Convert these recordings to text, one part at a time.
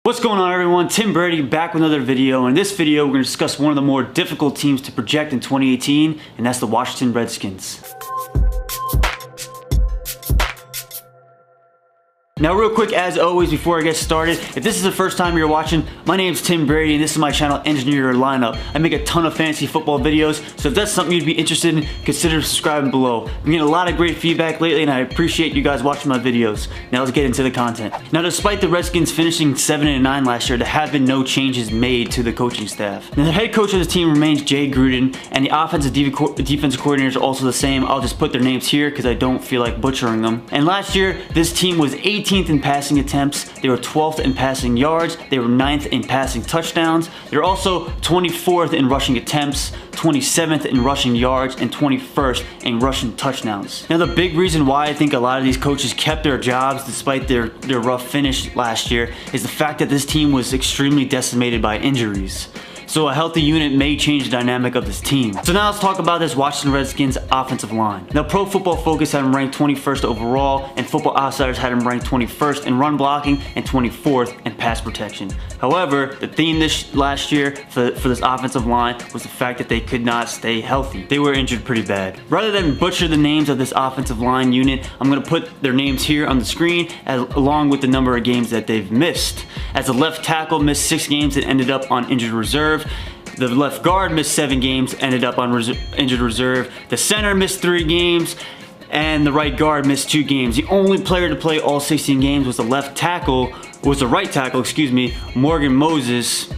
What's going on, everyone? Tim Brady back with another video. In this video, we're going to discuss one of the more difficult teams to project in 2018, and that's the Washington Redskins. Now real quick, as always, before I get started, if this is the first time you're watching, my name is Tim Brady and this is my channel, Engineer Your Lineup. I make a ton of fantasy football videos, so if that's something you'd be interested in, consider subscribing below. I'm getting a lot of great feedback lately and I appreciate you guys watching my videos. Now let's get into the content. Now despite the Redskins finishing 7-9 last year, there have been no changes made to the coaching staff. Now the head coach of the team remains Jay Gruden, and the offensive defensive coordinators are also the same. I'll just put their names here because I don't feel like butchering them. And last year, this team was 18th in passing attempts, they were 12th in passing yards, they were 9th in passing touchdowns, they're also 24th in rushing attempts, 27th in rushing yards, and 21st in rushing touchdowns. Now the big reason why I think a lot of these coaches kept their jobs despite their rough finish last year is the fact that this team was extremely decimated by injuries. So a healthy unit may change the dynamic of this team. So now let's talk about this Washington Redskins offensive line. Now Pro Football Focus had him ranked 21st overall, and Football Outsiders had him ranked 21st in run blocking and 24th in pass protection. However, the theme this last year for this offensive line was the fact that they could not stay healthy. They were injured pretty bad. Rather than butcher the names of this offensive line unit, I'm going to put their names here on the screen along with the number of games that they've missed. As a left tackle missed 6 games and ended up on injured reserve. The left guard missed 7 games, ended up on injured reserve. The center missed 3 games, and the right guard missed 2 games. The only player to play all 16 games was the right tackle, Morgan Moses.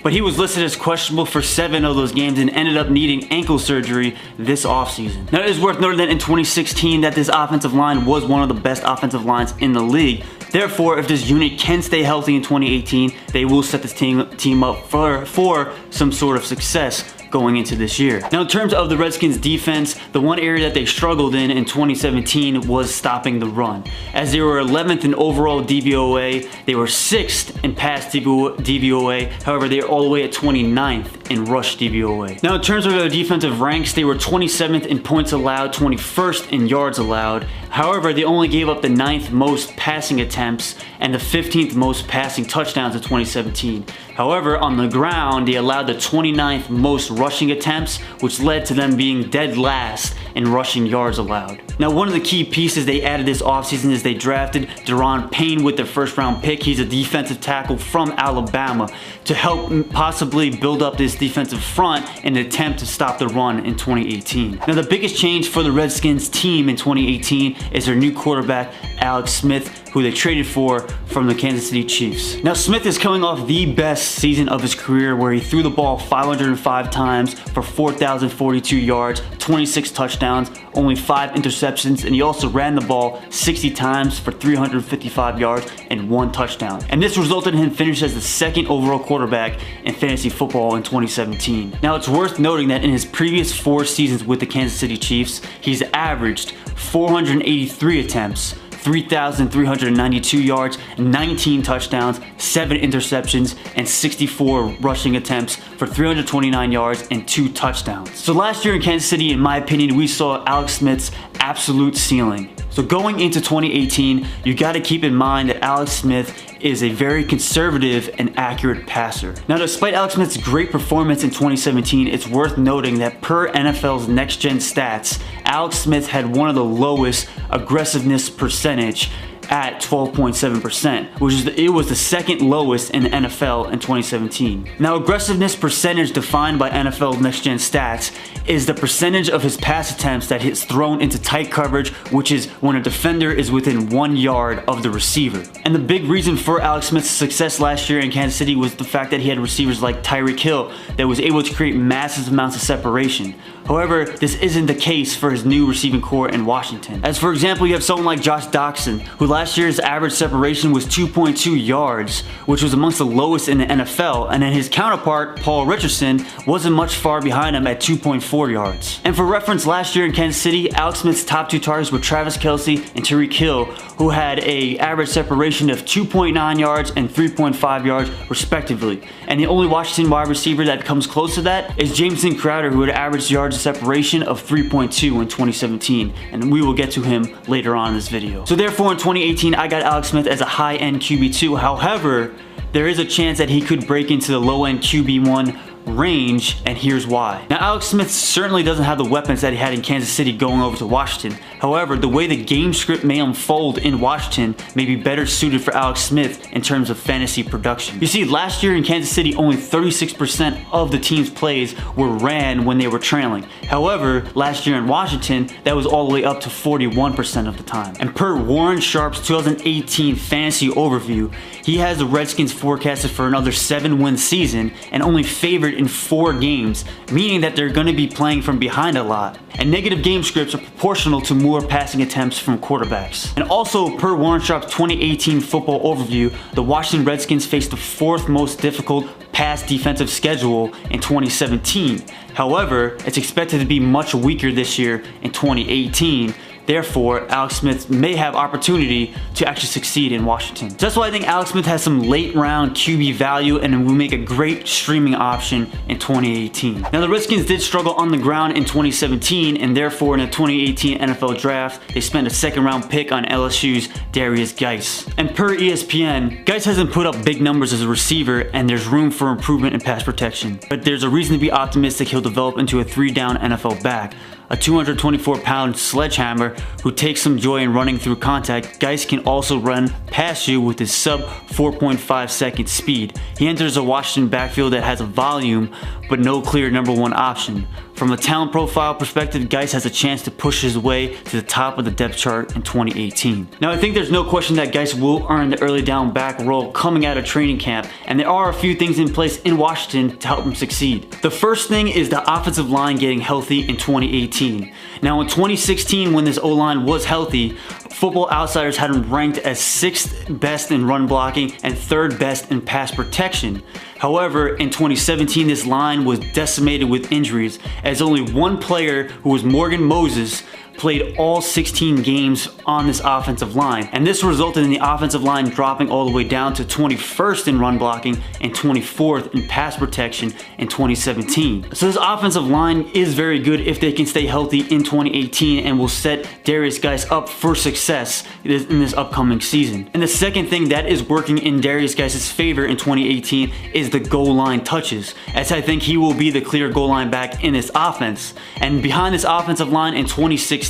But he was listed as questionable for 7 of those games and ended up needing ankle surgery this offseason. Now it is worth noting that in 2016 that this offensive line was one of the best offensive lines in the league. Therefore, if this unit can stay healthy in 2018, they will set this team up for some sort of success going into this year. Now in terms of the Redskins defense, the one area that they struggled in 2017 was stopping the run. As they were 11th in overall DVOA, they were 6th in pass DVOA, however they are all the way at 29th in rush DVOA. Now in terms of their defensive ranks, they were 27th in points allowed, 21st in yards allowed. However, they only gave up the 9th most passing attempts and the 15th most passing touchdowns in 2017. However, on the ground, they allowed the 29th most rushing attempts, which led to them being dead last in rushing yards allowed. Now, one of the key pieces they added this offseason is they drafted Daron Payne with their first-round pick. He's a defensive tackle from Alabama to help possibly build up this defensive front in an attempt to stop the run in 2018. Now, the biggest change for the Redskins team in 2018 is their new quarterback, Alex Smith, who they traded for from the Kansas City Chiefs. Now, Smith is coming off the best season of his career where he threw the ball 505 times for 4,042 yards, 26 touchdowns, only 5 interceptions, and he also ran the ball 60 times for 355 yards and 1 touchdown. And this resulted in him finishing as the 2nd overall quarterback in fantasy football in 2017. Now, it's worth noting that in his previous 4 seasons with the Kansas City Chiefs, he's averaged 483 attempts, 3,392 yards, 19 touchdowns, 7 interceptions, and 64 rushing attempts for 329 yards and 2 touchdowns. So last year in Kansas City, in my opinion, we saw Alex Smith's absolute ceiling. So going into 2018, you got to keep in mind that Alex Smith is a very conservative and accurate passer. Now, despite Alex Smith's great performance in 2017, it's worth noting that per NFL's Next Gen Stats, Alex Smith had one of the lowest aggressiveness percentage at 12.7%, which is it was the 2nd lowest in the NFL in 2017. Now, aggressiveness percentage defined by NFL Next Gen Stats is the percentage of his pass attempts that is thrown into tight coverage, which is when a defender is within 1 yard of the receiver. And the big reason for Alex Smith's success last year in Kansas City was the fact that he had receivers like Tyreek Hill that was able to create massive amounts of separation. However, this isn't the case for his new receiving core in Washington. As for example, you have someone like Josh Doctson, who last year's average separation was 2.2 yards, which was amongst the lowest in the NFL, and then his counterpart, Paul Richardson, wasn't much far behind him at 2.4 yards. And for reference, last year in Kansas City, Alex Smith's top 2 targets were Travis Kelce and Tyreek Hill, who had an average separation of 2.9 yards and 3.5 yards respectively. And the only Washington wide receiver that comes close to that is Jamison Crowder, who had averaged yards of separation of 3.2 in 2017, and we will get to him later on in this video. So therefore, in 2018, 2018, I got Alex Smith as a high-end QB2. However, there is a chance that he could break into the low-end QB1 range, and here's why. Now, Alex Smith certainly doesn't have the weapons that he had in Kansas City going over to Washington. However, the way the game script may unfold in Washington may be better suited for Alex Smith in terms of fantasy production. You see, last year in Kansas City, only 36% of the team's plays were ran when they were trailing. However, last year in Washington, that was all the way up to 41% of the time. And per Warren Sharp's 2018 fantasy overview, he has the Redskins forecasted for another 7-win season and only favored in 4 games, meaning that they're going to be playing from behind a lot. And negative game scripts are proportional to more passing attempts from quarterbacks. And also, per Warren Sharp's 2018 football overview, the Washington Redskins faced the 4th most difficult pass defensive schedule in 2017. However, it's expected to be much weaker this year in 2018. Therefore, Alex Smith may have opportunity to actually succeed in Washington. So that's why I think Alex Smith has some late round QB value and will make a great streaming option in 2018. Now, the Redskins did struggle on the ground in 2017, and therefore in the 2018 NFL Draft, they spent a 2nd round pick on LSU's Darius Geis. And per ESPN, Geis hasn't put up big numbers as a receiver, and there's room for improvement in pass protection. But there's a reason to be optimistic he'll develop into a 3-down NFL back. A 224-pound sledgehammer who takes some joy in running through contact, Geis can also run past you with his sub 4.5 second speed. He enters a Washington backfield that has a volume but no clear #1 option. From a talent profile perspective, Geis has a chance to push his way to the top of the depth chart in 2018. Now, I think there's no question that Geis will earn the early down back role coming out of training camp, and there are a few things in place in Washington to help him succeed. The first thing is the offensive line getting healthy in 2018. Now, in 2016, when this O-line was healthy, Football Outsiders had him ranked as 6th best in run blocking and 3rd best in pass protection. However, in 2017, this line was decimated with injuries, as only one player, who was Morgan Moses, played all 16 games on this offensive line, and this resulted in the offensive line dropping all the way down to 21st in run blocking and 24th in pass protection in 2017. So this offensive line is very good if they can stay healthy in 2018 and will set Darius Geis up for success in this upcoming season. And the second thing that is working in Darius Geis' favor in 2018 is the goal line touches, as I think he will be the clear goal line back in this offense. And behind this offensive line in 2016,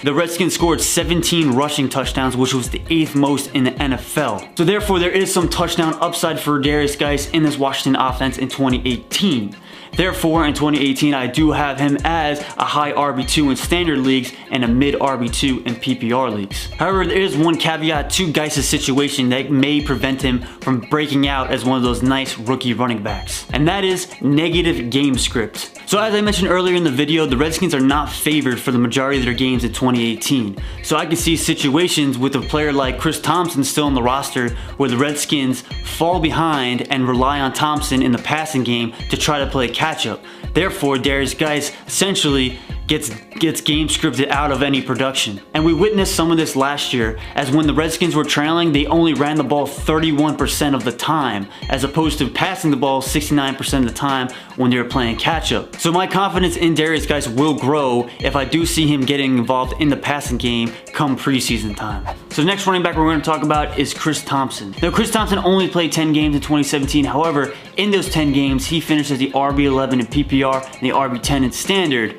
the Redskins scored 17 rushing touchdowns, which was the 8th most in the NFL. So therefore, there is some touchdown upside for Darius Geis in this Washington offense in 2018. Therefore, in 2018, I do have him as a high RB2 in standard leagues and a mid RB2 in PPR leagues. However, there is one caveat to Geis' situation that may prevent him from breaking out as one of those nice rookie running backs, and that is negative game script. So as I mentioned earlier in the video, the Redskins are not favored for the majority of their games in 2018. So I can see situations with a player like Chris Thompson still on the roster where the Redskins fall behind and rely on Thompson in the passing game to try to play catch up. Therefore, Darius Geis essentially gets game scripted out of any production. And we witnessed some of this last year, as when the Redskins were trailing, they only ran the ball 31% of the time, as opposed to passing the ball 69% of the time when they were playing catch up. So my confidence in Darius Geis will grow if I do see him getting involved in the passing game come preseason time. So the next running back we're going to talk about is Chris Thompson. Now, Chris Thompson only played 10 games in 2017. However, in those 10 games, he finished as the RB11 in PPR and the RB10 in standard,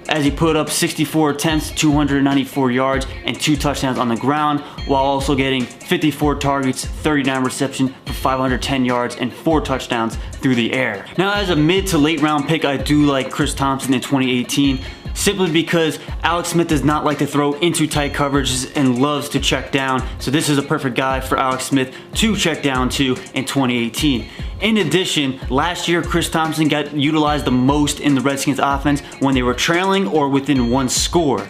as he put up 64 attempts, 294 yards, and 2 touchdowns on the ground, while also getting 54 targets, 39 receptions for 510 yards, and 4 touchdowns through the air. Now, as a mid to late round pick, I do like Chris Thompson in 2018. Simply because Alex Smith does not like to throw into tight coverages and loves to check down. So this is a perfect guy for Alex Smith to check down to in 2018. In addition, last year Chris Thompson got utilized the most in the Redskins offense when they were trailing or within 1 score.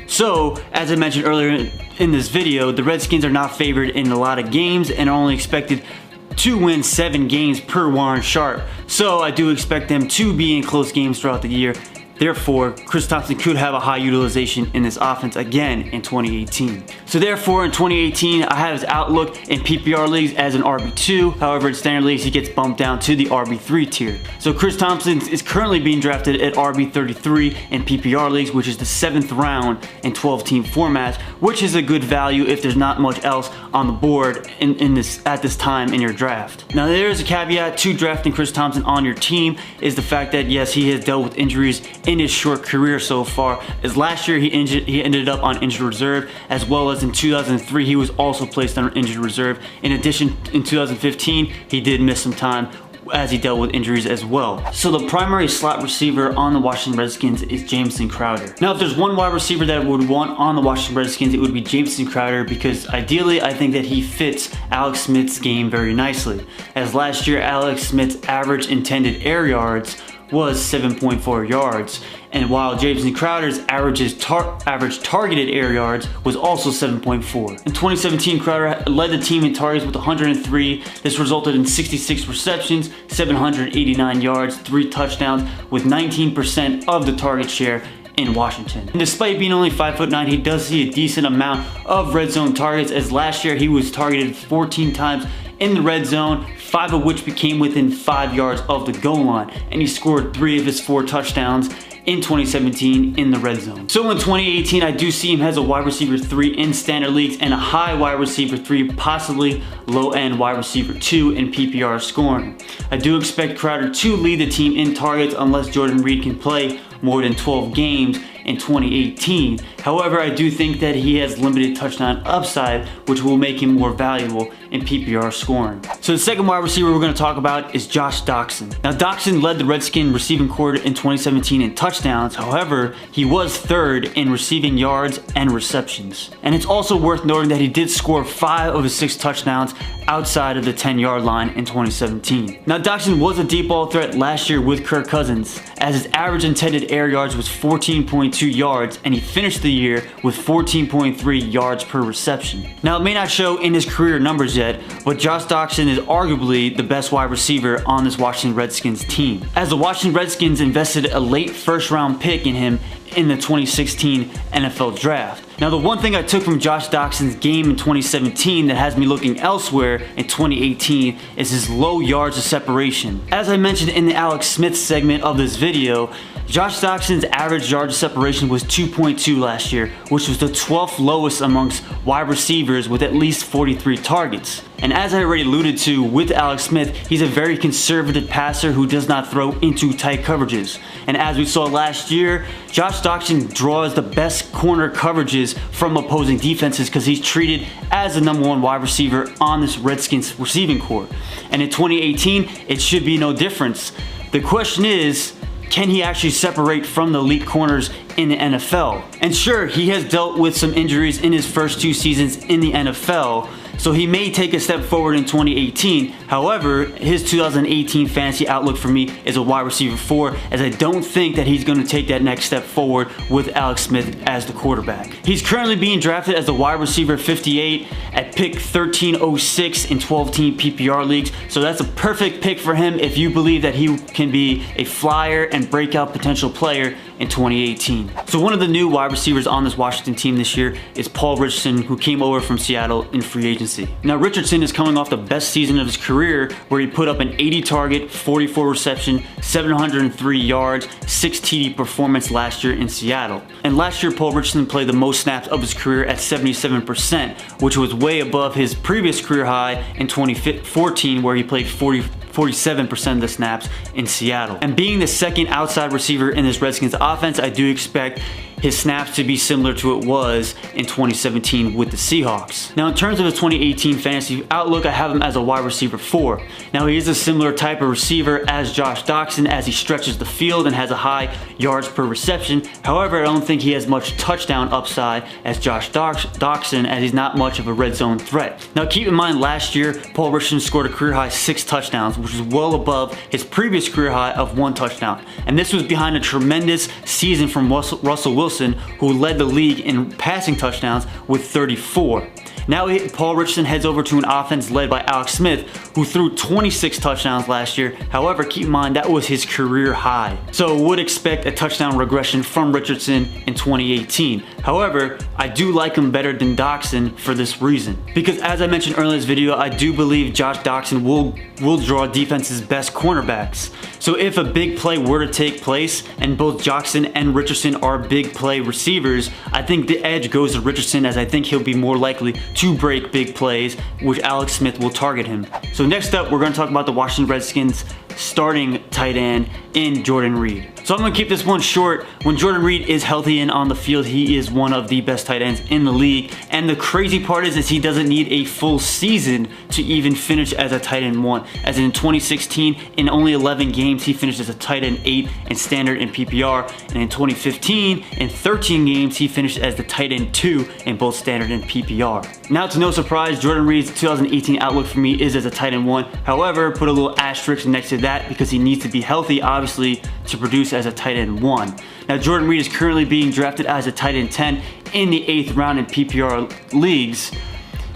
So, as I mentioned earlier in this video, the Redskins are not favored in a lot of games and are only expected to win 7 games per Warren Sharp. So I do expect them to be in close games throughout the year. Therefore, Chris Thompson could have a high utilization in this offense again in 2018. So therefore, in 2018, I have his outlook in PPR leagues as an RB2. However, in standard leagues, he gets bumped down to the RB3 tier. So Chris Thompson is currently being drafted at RB33 in PPR leagues, which is the 7th round in 12-team formats, which is a good value if there's not much else on the board at this time in your draft. Now, there is a caveat to drafting Chris Thompson on your team, is the fact that yes, he has dealt with injuries in his short career so far. As last year he ended up on injured reserve, as well as in 2003 he was also placed on injured reserve. In addition, in 2015 he did miss some time as he dealt with injuries as well. So the primary slot receiver on the Washington Redskins is Jamison Crowder. Now, if there's one wide receiver that I would want on the Washington Redskins, it would be Jamison Crowder, because ideally I think that he fits Alex Smith's game very nicely. As last year, Alex Smith's average intended air yards was 7.4 yards, and while Jamison Crowder's average targeted air yards was also 7.4. In 2017, Crowder led the team in targets with 103. This resulted in 66 receptions, 789 yards, 3 touchdowns, with 19% of the target share in Washington. And despite being only 5'9", he does see a decent amount of red zone targets, as last year he was targeted 14 times in the red zone, 5 of which became within 5 yards of the goal line, and he scored 3 of his 4 touchdowns in 2017 in the red zone. So in 2018, I do see him as a wide receiver 3 in standard leagues and a high wide receiver 3, possibly low end wide receiver 2 in PPR scoring. I do expect Crowder to lead the team in targets unless Jordan Reed can play more than 12 games in 2018. However, I do think that he has limited touchdown upside, which will make him more valuable in PPR scoring. So the second wide receiver we're going to talk about is Josh Doctson. Now, Doctson led the Redskin receiving corps in 2017 in touchdowns. However, he was 3rd in receiving yards and receptions. And it's also worth noting that he did score 5 of his 6 touchdowns outside of the 10-yard line in 2017. Now, Doctson was a deep ball threat last year with Kirk Cousins, as his average intended air yards was 14.2 yards, and he finished the year with 14.3 yards per reception. Now, it may not show in his career numbers yet, but Josh Doctson is arguably the best wide receiver on this Washington Redskins team, as the Washington Redskins invested a late 1st-round pick in him in the 2016 NFL Draft. Now, the one thing I took from Josh Doctson's game in 2017 that has me looking elsewhere in 2018 is his low yards of separation. As I mentioned in the Alex Smith segment of this video, Josh Doctson's average yards of separation was 2.2 last year, which was the 12th lowest amongst wide receivers with at least 43 targets. And as I already alluded to with Alex Smith, he's a very conservative passer who does not throw into tight coverages. And as we saw last year, Josh Doctson draws the best corner coverages from opposing defenses because he's treated as the #1 wide receiver on this Redskins receiving corps. And in 2018, it should be no difference. The question is, can he actually separate from the elite corners in the NFL? And sure, he has dealt with some injuries in his first 2 seasons in the NFL, so he may take a step forward in 2018. However, his 2018 fantasy outlook for me is a wide receiver 4, as I don't think that he's going to take that next step forward with Alex Smith as the quarterback. He's currently being drafted as the wide receiver 58 at pick 1306 in 12-team PPR leagues, so that's a perfect pick for him if you believe that he can be a flyer and breakout potential player in 2018. So one of the new wide receivers on this Washington team this year is Paul Richardson, who came over from Seattle in free agency. Now, Richardson is coming off the best season of his career, where he put up an 80 target, 44 reception, 703 yards, 6 TD performance last year in Seattle. And last year, Paul Richardson played the most snaps of his career at 77%, which was way above his previous career high in 2014, where he played 47% of the snaps in Seattle. And being the second outside receiver in this Redskins offense, I do expect his snaps to be similar to what it was in 2017 with the Seahawks. Now, in terms of his 2018 fantasy outlook, I have him as a wide receiver 4. Now, he is a similar type of receiver as Josh Doctson, as he stretches the field and has a high yards per reception. However, I don't think he has much touchdown upside as Josh Doctson, as he's not much of a red zone threat. Now, keep in mind, last year, Paul Richardson scored a career high 6 touchdowns, which is well above his previous career high of 1 touchdown. And this was behind a tremendous season from Russell Wilson, who led the league in passing touchdowns with 34. Now Paul Richardson heads over to an offense led by Alex Smith, who threw 26 touchdowns last year. However, keep in mind that was his career high. So would expect a touchdown regression from Richardson in 2018. However, I do like him better than Doxson for this reason. Because as I mentioned earlier in this video, I do believe Josh Doxson will draw defense's best cornerbacks. So if a big play were to take place and both Doxson and Richardson are big play receivers, I think the edge goes to Richardson, as I think he'll be more likely to break big plays, which Alex Smith will target him. So next up, we're going to talk about the Washington Redskins starting tight end in Jordan Reed. So I'm going to keep this one short. When Jordan Reed is healthy and on the field, he is one of the best tight ends in the league. And the crazy part is he doesn't need a full season to even finish as a tight end 1. As in 2016, in only 11 games, he finished as a tight end 8 in standard and PPR. And in 2015, in 13 games, he finished as the tight end 2 in both standard and PPR. Now, to no surprise, Jordan Reed's 2018 outlook for me is as a tight end 1. However, put a little asterisk next to that because he needs to be healthy, obviously, to produce as a tight end 1. Now, Jordan Reed is currently being drafted as a tight end 10 in the 8th round in PPR leagues,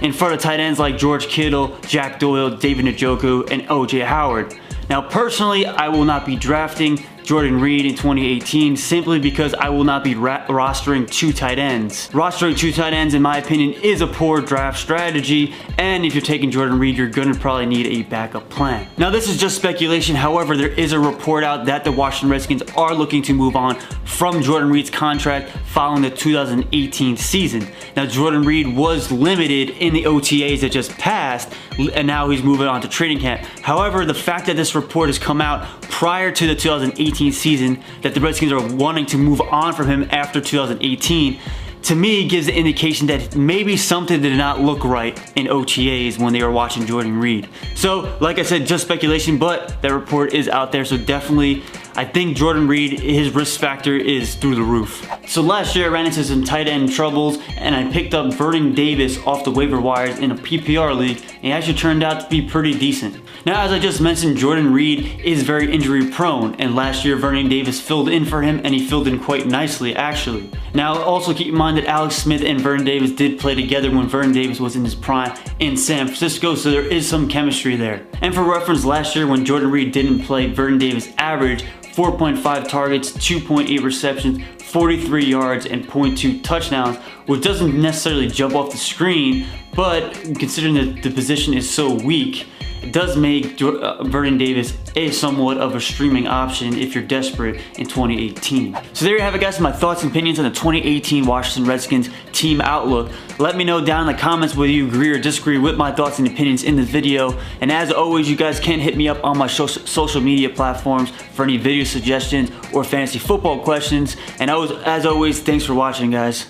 in front of tight ends like George Kittle, Jack Doyle, David Njoku, and O.J. Howard. Now, personally, I will not be drafting Jordan Reed in 2018 simply because I will not be rostering 2 tight ends. Rostering 2 tight ends, in my opinion, is a poor draft strategy, and if you're taking Jordan Reed, you're gonna probably need a backup plan. Now, this is just speculation. However, there is a report out that the Washington Redskins are looking to move on from Jordan Reed's contract following the 2018 season. Now, Jordan Reed was limited in the OTAs that just passed, and now he's moving on to training camp. However, the fact that this report has come out prior to the 2018 season that the Redskins are wanting to move on from him after 2018, to me gives the indication that maybe something did not look right in OTAs when they were watching Jordan Reed. So, like I said, just speculation, but that report is out there, so definitely I think Jordan Reed, his risk factor is through the roof. So last year I ran into some tight end troubles and I picked up Vernon Davis off the waiver wires in a PPR league, and he actually turned out to be pretty decent. Now, as I just mentioned, Jordan Reed is very injury prone, and last year Vernon Davis filled in for him, and he filled in quite nicely actually. Now, also keep in mind that Alex Smith and Vernon Davis did play together when Vernon Davis was in his prime in San Francisco, so there is some chemistry there. And for reference, last year when Jordan Reed didn't play, Vernon Davis averaged 4.5 targets, 2.8 receptions, 43 yards, and 0.2 touchdowns, which doesn't necessarily jump off the screen, but considering that the position is so weak, it does make Vernon Davis a somewhat of a streaming option if you're desperate in 2018. So there you have it, guys, my thoughts and opinions on the 2018 Washington Redskins team outlook. Let me know down in the comments whether you agree or disagree with my thoughts and opinions in this video. And as always, you guys can hit me up on my social media platforms for any video suggestions or fantasy football questions. And as always, thanks for watching, guys.